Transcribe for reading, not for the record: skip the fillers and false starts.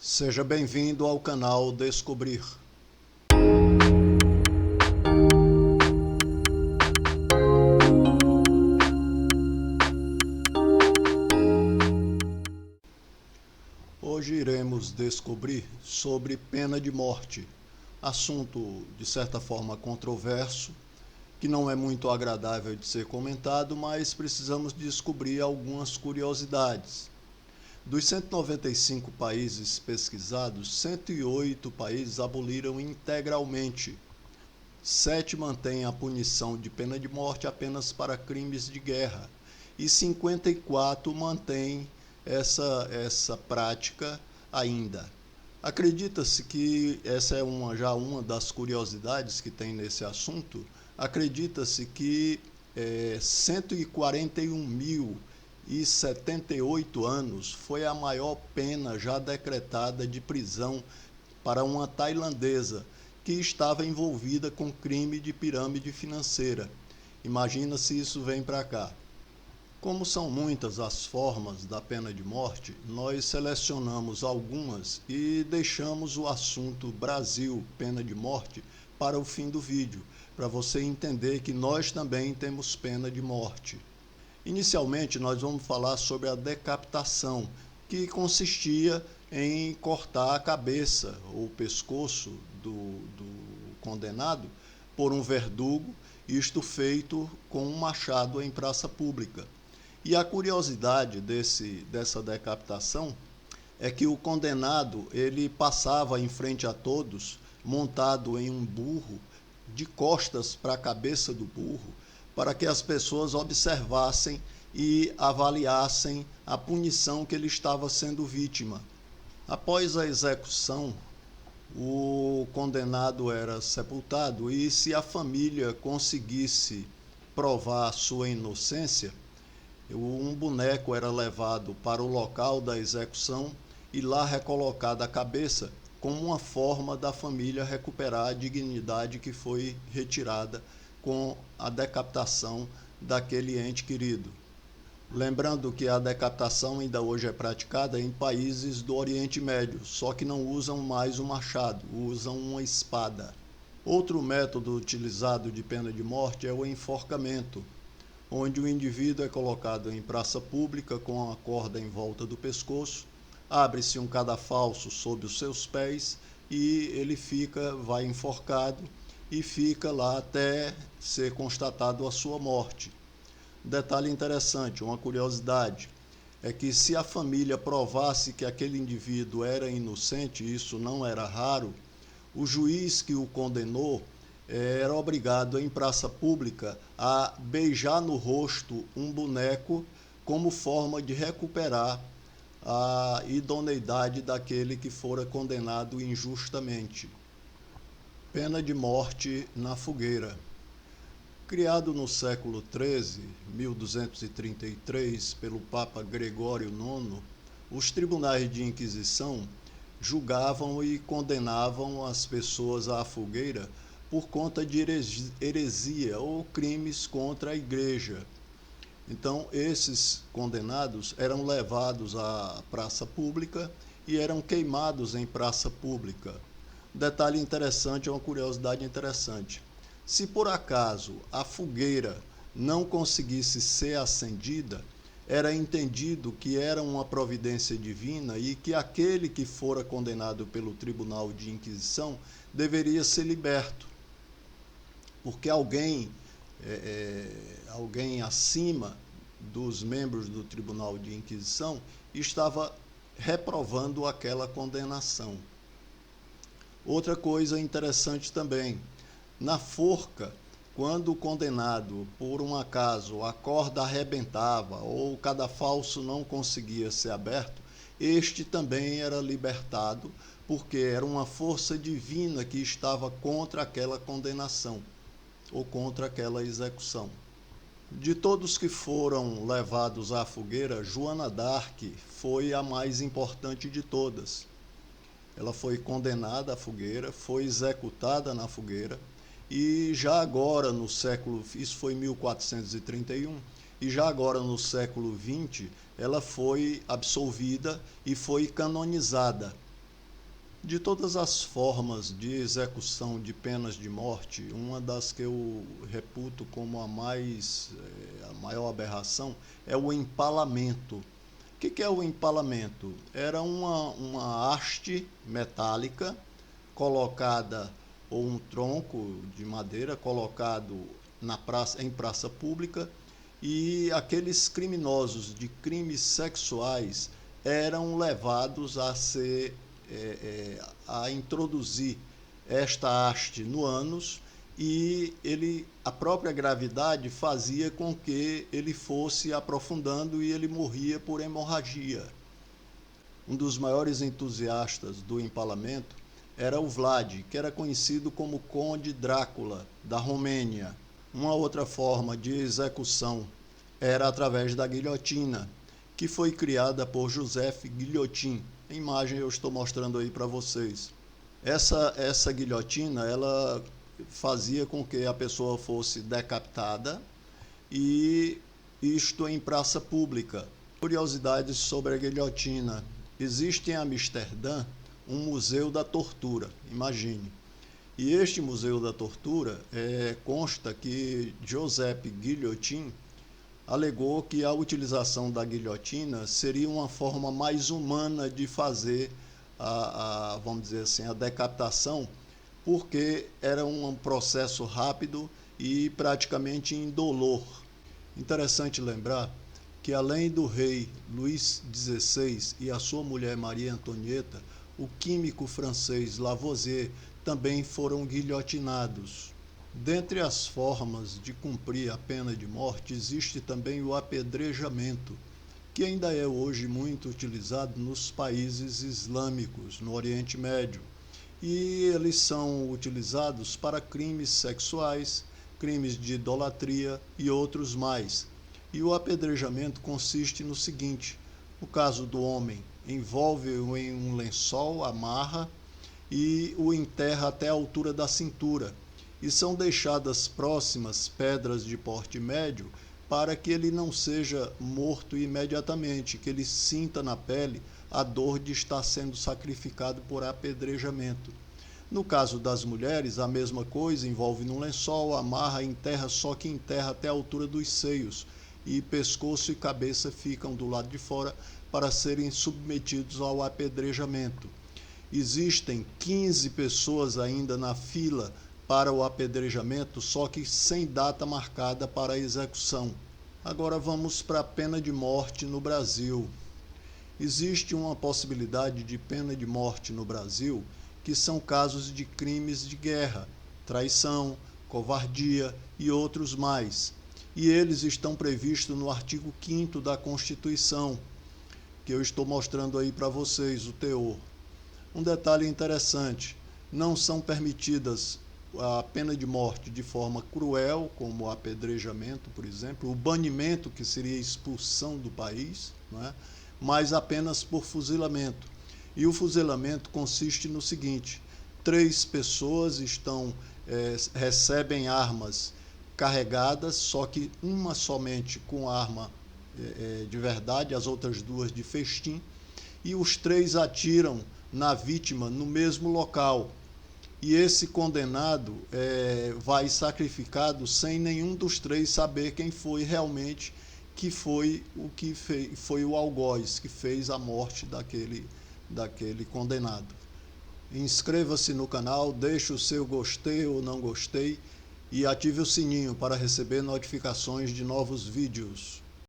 Seja bem-vindo ao canal Descobrir. Hoje iremos descobrir sobre pena de morte, assunto de certa forma controverso, que não é muito agradável de ser comentado, mas precisamos descobrir algumas curiosidades. Dos 195 países pesquisados, 108 países aboliram integralmente. 7 mantêm a punição de pena de morte apenas para crimes de guerra. E 54 mantêm essa prática ainda. Acredita-se que essa é já uma das curiosidades que tem nesse assunto. Acredita-se que 141.078 anos foi a maior pena já decretada de prisão para uma tailandesa que estava envolvida com crime de pirâmide financeira. Imagina se isso vem para cá. Como são muitas as formas da pena de morte, nós selecionamos algumas e deixamos o assunto Brasil, pena de morte, para o fim do vídeo, para você entender que nós também temos pena de morte. Inicialmente, nós vamos falar sobre a decapitação, que consistia em cortar a cabeça ou o pescoço do condenado por um verdugo, isto feito com um machado em praça pública. E a curiosidade dessa decapitação é que o condenado ele passava em frente a todos, montado em um burro, de costas para a cabeça do burro, para que as pessoas observassem e avaliassem a punição que ele estava sendo vítima. Após a execução, o condenado era sepultado e, se a família conseguisse provar sua inocência, um boneco era levado para o local da execução e lá recolocada a cabeça, como uma forma da família recuperar a dignidade que foi retirada com a decapitação daquele ente querido. Lembrando que a decapitação ainda hoje é praticada em países do Oriente Médio, só que não usam mais o machado, usam uma espada. Outro método utilizado de pena de morte é o enforcamento, onde o indivíduo é colocado em praça pública com a corda em volta do pescoço, abre-se um cadafalso sob os seus pés e ele vai enforcado e fica lá até ser constatado a sua morte. Detalhe interessante, uma curiosidade, é que se a família provasse que aquele indivíduo era inocente, isso não era raro, o juiz que o condenou era obrigado em praça pública a beijar no rosto um boneco como forma de recuperar a idoneidade daquele que fora condenado injustamente. Pena de morte na fogueira. Criado no século XIII, 1233, pelo Papa Gregório IX, os tribunais de Inquisição julgavam e condenavam as pessoas à fogueira por conta de heresia ou crimes contra a igreja. Então, esses condenados eram levados à praça pública e eram queimados em praça pública. Detalhe interessante, uma curiosidade interessante. Se por acaso a fogueira não conseguisse ser acendida, era entendido que era uma providência divina e que aquele que fora condenado pelo Tribunal de Inquisição deveria ser liberto, porque alguém acima dos membros do Tribunal de Inquisição estava reprovando aquela condenação. Outra coisa interessante também, na forca, quando o condenado, por um acaso, a corda arrebentava ou o cadafalso não conseguia ser aberto, este também era libertado, porque era uma força divina que estava contra aquela condenação ou contra aquela execução. De todos que foram levados à fogueira, Joana d'Arc foi a mais importante de todas. Ela foi condenada à fogueira, foi executada na fogueira, e já agora no século, isso foi em 1431, e já agora no século XX, ela foi absolvida e foi canonizada. De todas as formas de execução de penas de morte, uma das que eu reputo como a maior aberração é o empalamento. O que é o empalamento? Era uma haste metálica colocada, ou um tronco de madeira colocado em praça pública, e aqueles criminosos de crimes sexuais eram levados a introduzir esta haste no ânus, e a própria gravidade fazia com que ele fosse aprofundando e ele morria por hemorragia. Um dos maiores entusiastas do empalamento era o Vlad, que era conhecido como Conde Drácula, da Romênia. Uma outra forma de execução era através da guilhotina, que foi criada por Joseph Guillotin. A imagem eu estou mostrando aí para vocês. Essa guilhotina, ela fazia com que a pessoa fosse decapitada, e isto em praça pública. Curiosidades sobre a guilhotina. Existe em Amsterdã um museu da tortura, imagine. E este museu da tortura consta que Joseph Guillotin alegou que a utilização da guilhotina seria uma forma mais humana de fazer vamos dizer assim, a decapitação, porque era um processo rápido e praticamente indolor. Interessante lembrar que, além do rei Luís XVI e a sua mulher Maria Antonieta, o químico francês Lavoisier também foram guilhotinados. Dentre as formas de cumprir a pena de morte, existe também o apedrejamento, que ainda é hoje muito utilizado nos países islâmicos, no Oriente Médio. E eles são utilizados para crimes sexuais, crimes de idolatria e outros mais. E o apedrejamento consiste no seguinte: no caso do homem, envolve-o em um lençol, amarra e o enterra até a altura da cintura. E são deixadas próximas pedras de porte médio para que ele não seja morto imediatamente, que ele sinta na pele a dor de estar sendo sacrificado por apedrejamento. No caso das mulheres, a mesma coisa, envolve num lençol, amarra, enterra, só que enterra até a altura dos seios, e pescoço e cabeça ficam do lado de fora para serem submetidos ao apedrejamento. Existem 15 pessoas ainda na fila para o apedrejamento, só que sem data marcada para a execução. Agora vamos para a pena de morte no Brasil. Existe uma possibilidade de pena de morte no Brasil, que são casos de crimes de guerra, traição, covardia e outros mais. E eles estão previstos no artigo 5º da Constituição, que eu estou mostrando aí para vocês, o teor. Um detalhe interessante: não são permitidas a pena de morte de forma cruel, como o apedrejamento, por exemplo, o banimento, que seria a expulsão do país, não é? Mas apenas por fuzilamento. E o fuzilamento consiste no seguinte: 3 pessoas recebem armas carregadas, só que uma somente com arma de verdade, as outras 2 de festim, e os 3 atiram na vítima no mesmo local. E esse condenado vai sacrificado sem nenhum dos 3 saber quem foi realmente, que foi o algoz que fez a morte daquele condenado. Inscreva-se no canal, deixe o seu gostei ou não gostei e ative o sininho para receber notificações de novos vídeos.